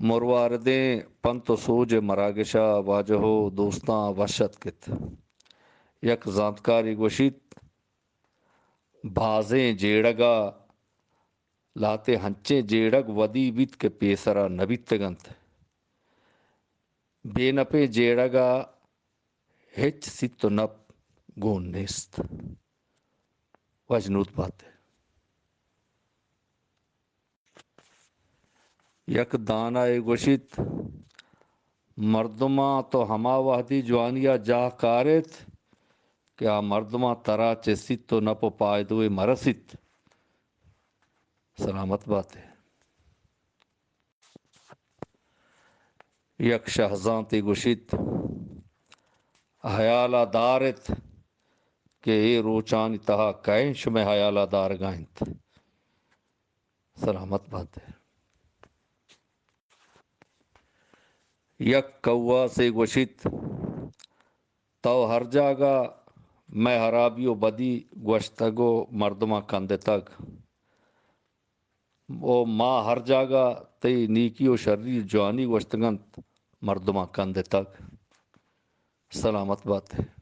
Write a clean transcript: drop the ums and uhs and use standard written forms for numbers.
مرواردیں پنت سوج مراگشا واجہو دوستاں وحشت کت یک زانتکاری گوشید بھازیں جیڑگا لاتے ہنچے جیڑگ ودی بیت کے پیسرا نبیت گنت بے نپے جیڑگا ہچ ست نپ گون نیست وجنوت بات ہے۔ یک دانائے گوشت مردماں تو ہما وحدی جوانیا جاہ کارت کیا مردماں ترا چے ست نپ پائدوئے مرست سلامت بات ہے۔ یک شہزانتی گوشت حیالہ دارت کہ اے روچانی تہا کہیں شمہ حیالہ دار گائنت سلامت بات ہے۔ یک کوا سے گوشت تو ہر جاگا میں حرابی و بدی گوشتگو مردمہ کندے تگ او ماں ہر جاگا تی نیکی و شری جوانی گوشتگنت مردمہ کندے تگ سلامت بات ہے۔